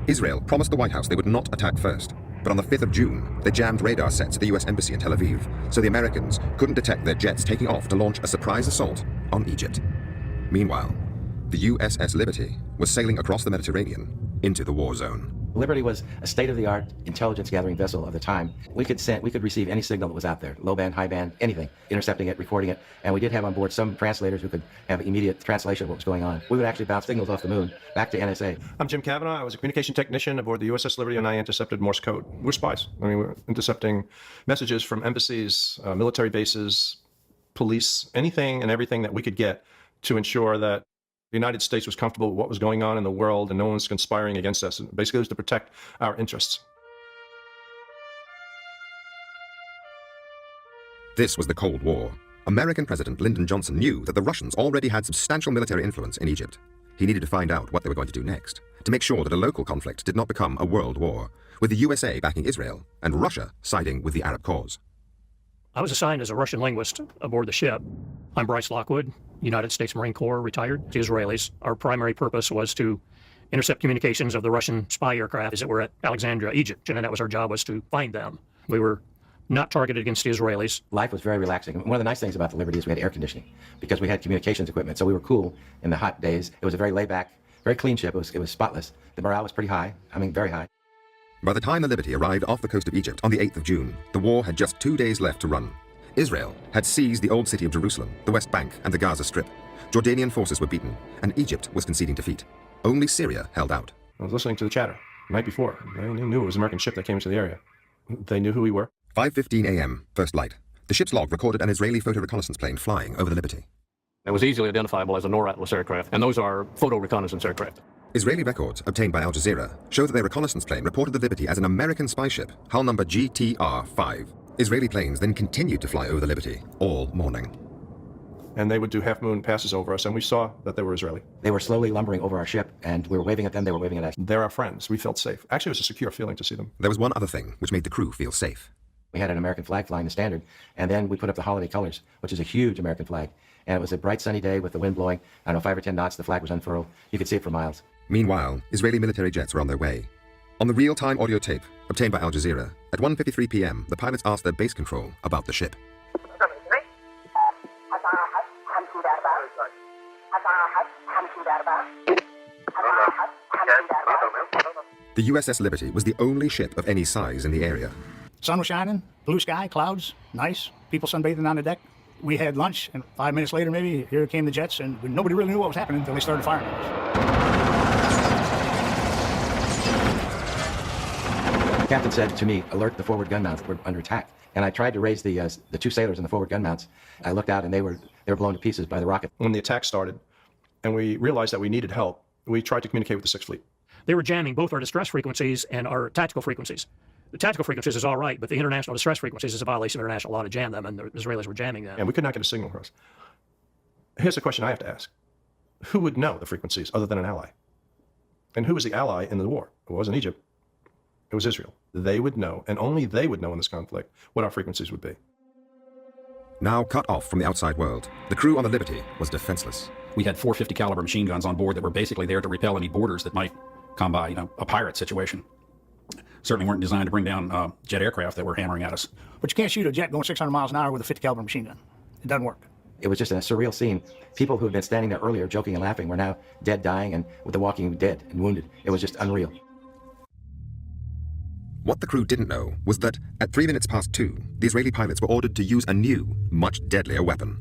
Israel promised the White House they would not attack first, but on the 5th of June, they jammed radar sets at the US Embassy in Tel Aviv, so the Americans couldn't detect their jets taking off to launch a surprise assault on Egypt. Meanwhile, the USS Liberty was sailing across the Mediterranean into the war zone. Liberty was a state-of-the-art intelligence-gathering vessel of the time. We could receive any signal that was out there, low band, high band, anything, intercepting it, recording it, and we did have on board some translators who could have immediate translation of what was going on. We would actually bounce signals off the moon back to NSA. I'm Jim Kavanaugh. I was a communication technician aboard the USS Liberty, and I intercepted Morse code. We're spies. I mean, we're intercepting messages from embassies, military bases, police, anything and everything that we could get to ensure that the United States was comfortable with what was going on in the world and no one was conspiring against us. And basically, it was to protect our interests. This was the Cold War. American President Lyndon Johnson knew that the Russians already had substantial military influence in Egypt. He needed to find out what they were going to do next, to make sure that a local conflict did not become a world war, with the USA backing Israel and Russia siding with the Arab cause. I was assigned as a Russian linguist aboard the ship. I'm Bryce Lockwood, United States Marine Corps, retired. The Israelis. Our primary purpose was to intercept communications of the Russian spy aircraft that were at Alexandria, Egypt, and that was our job, was to find them. We were not targeted against the Israelis. Life was very relaxing. One of the nice things about the Liberty is we had air conditioning because we had communications equipment, so we were cool in the hot days. It was a very laid-back, very clean ship. It was spotless. The morale was pretty high. I mean, very high. By the time the Liberty arrived off the coast of Egypt on the 8th of June, the war had just 2 days left to run. Israel had seized the old city of Jerusalem, the West Bank, and the Gaza Strip. Jordanian forces were beaten, and Egypt was conceding defeat. Only Syria held out. I was listening to the chatter the night before. They knew it was an American ship that came into the area. They knew who we were. 5:15 a.m., first light. The ship's log recorded an Israeli photo reconnaissance plane flying over the Liberty. It was easily identifiable as a NOR Atlas aircraft, and those are photo reconnaissance aircraft. Israeli records obtained by Al Jazeera show that their reconnaissance plane reported the Liberty as an American spy ship, hull number GTR-5. Israeli planes then continued to fly over the Liberty all morning. And they would do half-moon passes over us, and we saw that they were Israeli. They were slowly lumbering over our ship, and we were waving at them, they were waving at us. They're our friends. We felt safe. Actually, it was a secure feeling to see them. There was one other thing which made the crew feel safe. We had an American flag flying the standard, and then we put up the holiday colors, which is a huge American flag. And it was a bright sunny day with the wind blowing, I don't know, 5 or 10 knots, the flag was unfurled. You could see it for miles. Meanwhile, Israeli military jets were on their way. On the real-time audio tape obtained by Al Jazeera, at 1:53 p.m., the pilots asked their base control about the ship. The USS Liberty was the only ship of any size in the area. Sun was shining, blue sky, clouds, nice, people sunbathing on the deck. We had lunch, and 5 minutes later, maybe, here came the jets, and nobody really knew what was happening until they started firing at us. The captain said to me, alert the forward gun mounts, we're under attack. And I tried to raise the 2 sailors in the forward gun mounts. I looked out, and they were blown to pieces by the rocket. When the attack started, and we realized that we needed help, we tried to communicate with the Sixth Fleet. They were jamming both our distress frequencies and our tactical frequencies. The tactical frequencies is all right, but the international distress frequencies is a violation of international law to jam them, and the Israelis were jamming them. And we could not get a signal across. Here's a question I have to ask. Who would know the frequencies other than an ally? And who was the ally in the war? It wasn't Egypt. It was Israel. They would know, and only they would know in this conflict, what our frequencies would be. Now cut off from the outside world, the crew on the Liberty was defenseless. We had 450 caliber machine guns on board that were basically there to repel any boarders that might come by, a pirate situation. Certainly weren't designed to bring down jet aircraft that were hammering at us. But you can't shoot a jet going 600 miles an hour with a 50 caliber machine gun. It doesn't work. It was just a surreal scene. People who had been standing there earlier joking and laughing were now dead, dying, and with the walking dead and wounded. It was just unreal. What the crew didn't know was that at 2 the Israeli pilots were ordered to use a new, much deadlier weapon.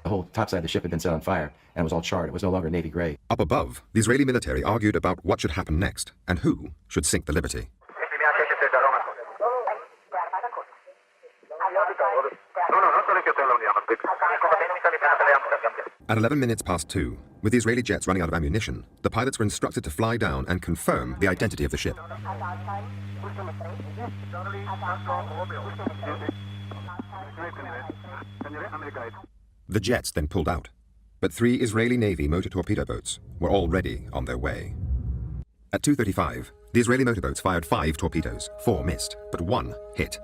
The whole topside of the ship had been set on fire, and it was all charred. It was no longer navy gray. Up above, the Israeli military argued about what should happen next and who should sink the Liberty. At 2:11, with the Israeli jets running out of ammunition, the pilots were instructed to fly down and confirm the identity of the ship. The jets then pulled out, but 3 Israeli Navy motor torpedo boats were already on their way. At 2:35, the Israeli motorboats fired 5 torpedoes. 4 missed, but 1 hit.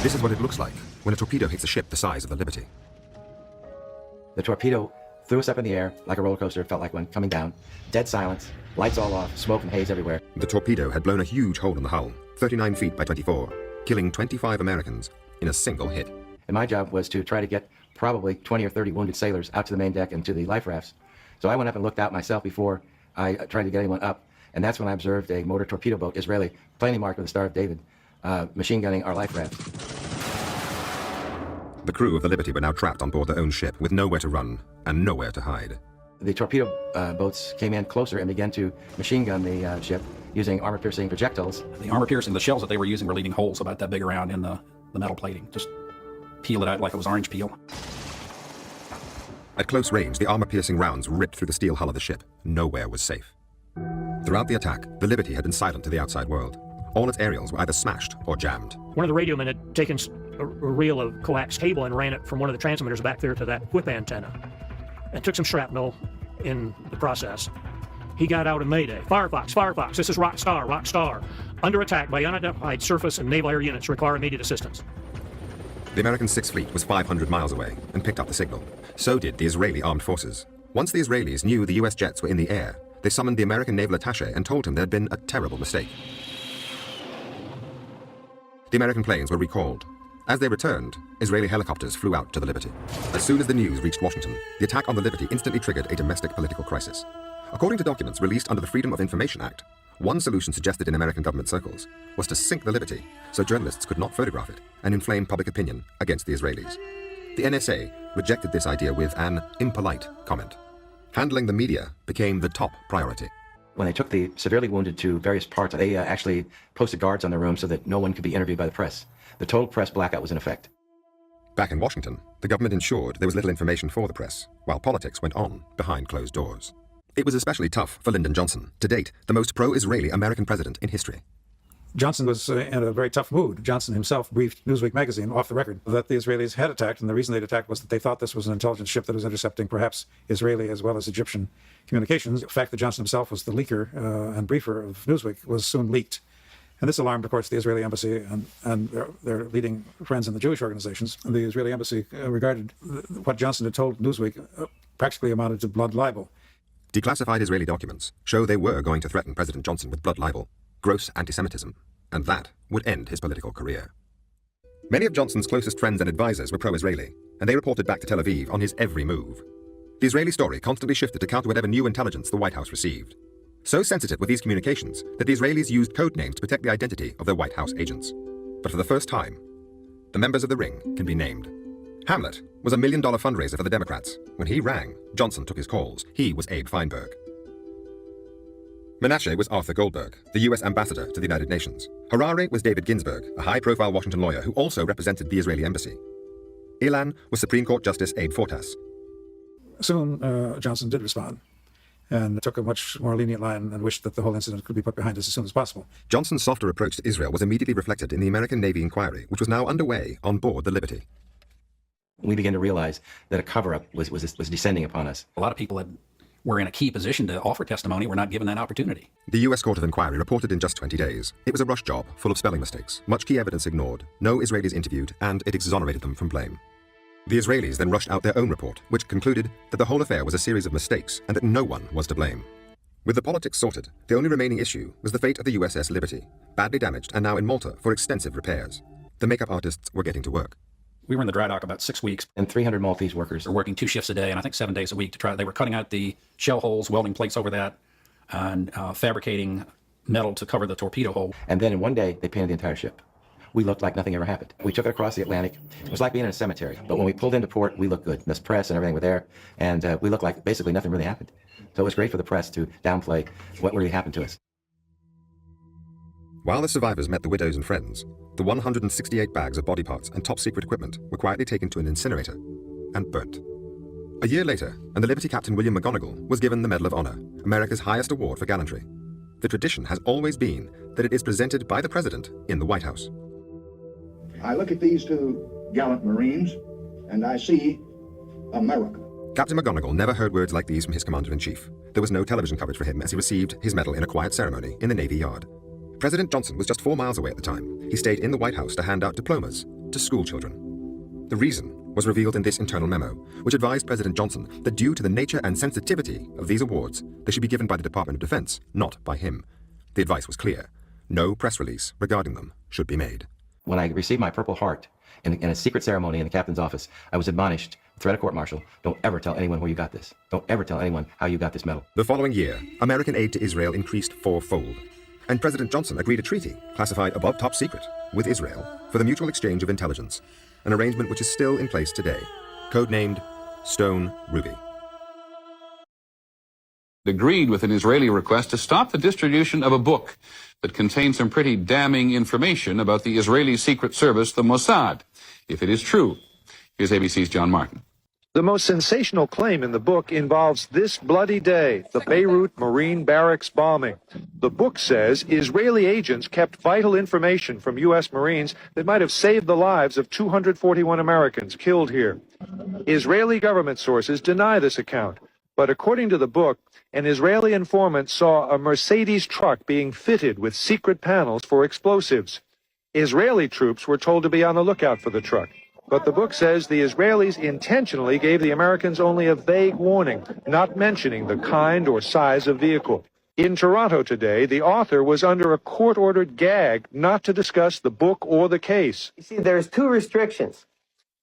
This is what it looks like when a torpedo hits a ship the size of the Liberty. The torpedo threw us up in the air like a roller coaster. It felt like one coming down. Dead silence, lights all off, smoke and haze everywhere. The torpedo had blown a huge hole in the hull, 39 feet by 24, killing 25 Americans in a single hit. And my job was to try to get probably 20 or 30 wounded sailors out to the main deck and to the life rafts. So I went up and looked out myself before I tried to get anyone up. And that's when I observed a motor torpedo boat, Israeli, plainly marked with the Star of David, machine gunning our life rafts. The crew of the Liberty were now trapped on board their own ship with nowhere to run and nowhere to hide. The torpedo boats came in closer and began to machine gun the ship using armor-piercing projectiles. The armor-piercing, the shells that they were using were leaving holes about that big around in the metal plating. Just peel it out like it was orange peel. At close range, the armor-piercing rounds ripped through the steel hull of the ship. Nowhere was safe. Throughout the attack, the Liberty had been silent to the outside world. All its aerials were either smashed or jammed. One of the radiomen had taken a reel of coax cable and ran it from one of the transmitters back there to that whip antenna and took some shrapnel in the process. He got out in Mayday. Firefox, Firefox, this is Rock Star. Under attack by unidentified surface and naval air units, require immediate assistance. The American Sixth Fleet was 500 miles away and picked up the signal. So did the Israeli armed forces. Once the Israelis knew the US jets were in the air, they summoned the American naval attaché and told him there had been a terrible mistake. The American planes were recalled. As they returned, Israeli helicopters flew out to the Liberty. As soon as the news reached Washington, the attack on the Liberty instantly triggered a domestic political crisis. According to documents released under the Freedom of Information Act, one solution suggested in American government circles was to sink the Liberty so journalists could not photograph it and inflame public opinion against the Israelis. The NSA rejected this idea with an impolite comment. Handling the media became the top priority. When they took the severely wounded to various parts, they actually posted guards on their room so that no one could be interviewed by the press. The total press blackout was in effect. Back in Washington, the government ensured there was little information for the press, while politics went on behind closed doors. It was especially tough for Lyndon Johnson, to date the most pro-Israeli American president in history. Johnson was in a very tough mood. Johnson himself briefed Newsweek magazine off the record that the Israelis had attacked, and the reason they'd attacked was that they thought this was an intelligence ship that was intercepting perhaps Israeli as well as Egyptian communications. The fact that Johnson himself was the leaker and briefer of Newsweek was soon leaked. And this alarmed, of course, the Israeli embassy and their leading friends in the Jewish organizations. And the Israeli embassy regarded what Johnson had told Newsweek practically amounted to blood libel. Declassified Israeli documents show they were going to threaten President Johnson with blood libel, gross anti-Semitism, and that would end his political career. Many of Johnson's closest friends and advisors were pro-Israeli, and they reported back to Tel Aviv on his every move. The Israeli story constantly shifted to counter whatever new intelligence the White House received. So sensitive were these communications that the Israelis used code names to protect the identity of their White House agents. But for the first time, the members of the ring can be named. Hamlet was $1 million fundraiser for the Democrats. When he rang, Johnson took his calls. He was Abe Feinberg. Menashe was Arthur Goldberg, the U.S. ambassador to the United Nations. Harare was David Ginsburg, a high-profile Washington lawyer who also represented the Israeli embassy. Ilan was Supreme Court Justice Abe Fortas. Soon, Johnson did respond and took a much more lenient line and wished that the whole incident could be put behind us as soon as possible. Johnson's softer approach to Israel was immediately reflected in the American Navy inquiry, which was now underway on board the Liberty. We began to realize that a cover-up was descending upon us. A lot of people were in a key position to offer testimony were not given that opportunity. The U.S. Court of Inquiry reported in just 20 days. It was a rush job, full of spelling mistakes, much key evidence ignored, no Israelis interviewed, and it exonerated them from blame. The Israelis then rushed out their own report, which concluded that the whole affair was a series of mistakes and that no one was to blame. With the politics sorted, the only remaining issue was the fate of the USS Liberty, badly damaged and now in Malta for extensive repairs. The makeup artists were getting to work. We were in the dry dock about 6 weeks. And 300 Maltese workers They're working 2 shifts a day and I think 7 days a week to try. They were cutting out the shell holes, welding plates over that, and fabricating metal to cover the torpedo hole. And then in one day, they painted the entire ship. We looked like nothing ever happened. We took it across the Atlantic. It was like being in a cemetery. But when we pulled into port, we looked good. The press and everything were there. And we looked like basically nothing really happened. So it was great for the press to downplay what really happened to us. While the survivors met the widows and friends, the 168 bags of body parts and top-secret equipment were quietly taken to an incinerator and burnt. A year later, and the Liberty Captain William McGonigal was given the Medal of Honor, America's highest award for gallantry. The tradition has always been that it is presented by the President in the White House. I look at these 2 gallant Marines, and I see America. Captain McGonagall never heard words like these from his commander-in-chief. There was no television coverage for him as he received his medal in a quiet ceremony in the Navy Yard. President Johnson was just 4 miles away at the time. He stayed in the White House to hand out diplomas to school children. The reason was revealed in this internal memo, which advised President Johnson that due to the nature and sensitivity of these awards, they should be given by the Department of Defense, not by him. The advice was clear. No press release regarding them should be made. When I received my Purple Heart in a secret ceremony in the captain's office, I was admonished, threat of court-martial, don't ever tell anyone where you got this. Don't ever tell anyone how you got this medal. The following year, American aid to Israel increased 4-fold, and President Johnson agreed a treaty, classified above top secret, with Israel for the mutual exchange of intelligence, an arrangement which is still in place today, codenamed Stone Ruby. Agreed with an Israeli request to stop the distribution of a book that contains some pretty damning information about the Israeli Secret Service, the Mossad, if it is true. Here's ABC's John Martin. The most sensational claim in the book involves this bloody day, the Beirut Marine Barracks bombing. The book says Israeli agents kept vital information from U.S. Marines that might have saved the lives of 241 Americans killed here. Israeli government sources deny this account, but according to the book, an Israeli informant saw a Mercedes truck being fitted with secret panels for explosives. Israeli troops were told to be on the lookout for the truck. But the book says the Israelis intentionally gave the Americans only a vague warning, not mentioning the kind or size of vehicle. In Toronto today, the author was under a court-ordered gag not to discuss the book or the case. You see, there's 2 restrictions.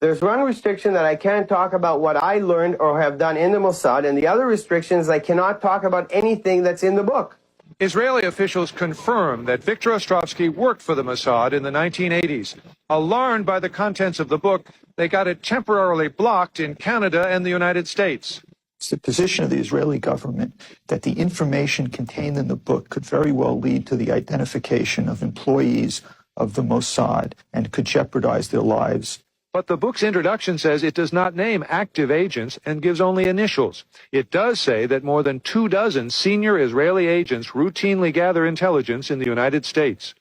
There's one restriction that I can't talk about what I learned or have done in the Mossad, and the other restriction is I cannot talk about anything that's in the book. Israeli officials confirm that Viktor Ostrovsky worked for the Mossad in the 1980s. Alarmed by the contents of the book, they got it temporarily blocked in Canada and the United States. It's the position of the Israeli government that the information contained in the book could very well lead to the identification of employees of the Mossad and could jeopardize their lives. But the book's introduction says it does not name active agents and gives only initials. It does say that more than 24 senior Israeli agents routinely gather intelligence in the United States.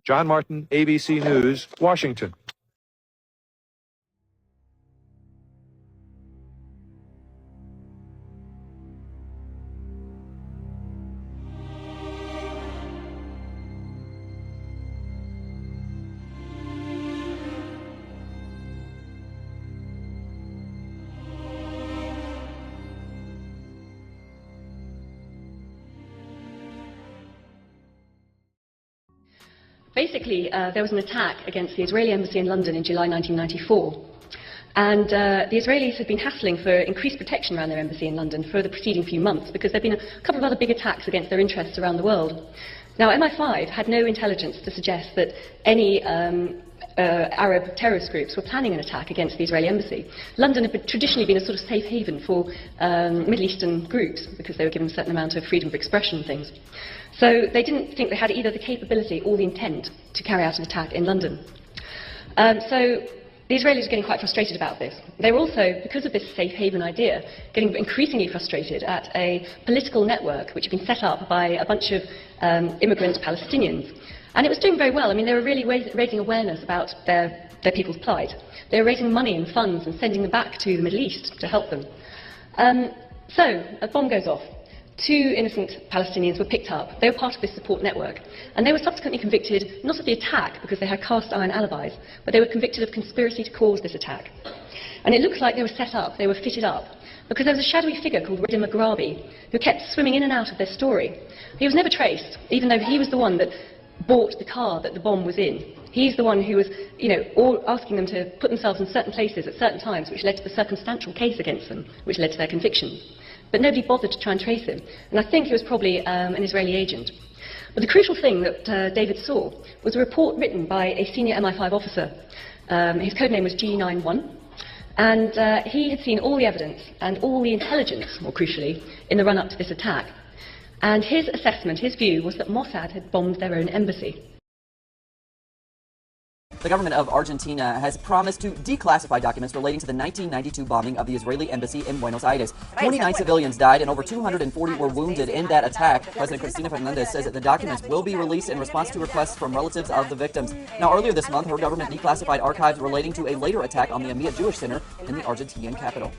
John Martin, ABC News, Washington. Basically, there was an attack against the Israeli Embassy in London in July 1994. And the Israelis had been hassling for increased protection around their embassy in London for the preceding few months because there had been a couple of other big attacks against their interests around the world. Now, MI5 had no intelligence to suggest that any Arab terrorist groups were planning an attack against the Israeli embassy. London had traditionally been a sort of safe haven for Middle Eastern groups because they were given a certain amount of freedom of expression and things. So they didn't think they had either the capability or the intent to carry out an attack in London. So the Israelis are getting quite frustrated about this. They were also, because of this safe haven idea, getting increasingly frustrated at a political network which had been set up by a bunch of immigrant Palestinians. And it was doing very well. I mean, they were really raising awareness about their people's plight. They were raising money and funds and sending them back to the Middle East to help them. So a bomb goes off. 2 innocent Palestinians were picked up. They were part of this support network. And they were subsequently convicted, not of the attack, because they had cast-iron alibis, but they were convicted of conspiracy to cause this attack. And it looks like they were set up, they were fitted up, because there was a shadowy figure called Rida Maghrabi, who kept swimming in and out of their story. He was never traced, even though he was the one that bought the car that the bomb was in. He's the one who was, all asking them to put themselves in certain places at certain times, which led to the circumstantial case against them, which led to their conviction. But nobody bothered to try and trace him. And I think he was probably an Israeli agent. But the crucial thing that David saw was a report written by a senior MI5 officer. His code name was G91. And he had seen all the evidence and all the intelligence, more crucially, in the run-up to this attack. And his assessment, his view, was that Mossad had bombed their own embassy. The government of Argentina has promised to declassify documents relating to the 1992 bombing of the Israeli embassy in Buenos Aires. 29 civilians died and over 240 were wounded in that attack. President Cristina Fernandez says that the documents will be released in response to requests from relatives of the victims. Now, earlier this month, her government declassified archives relating to a later attack on the Amia Jewish Center in the Argentinian capital.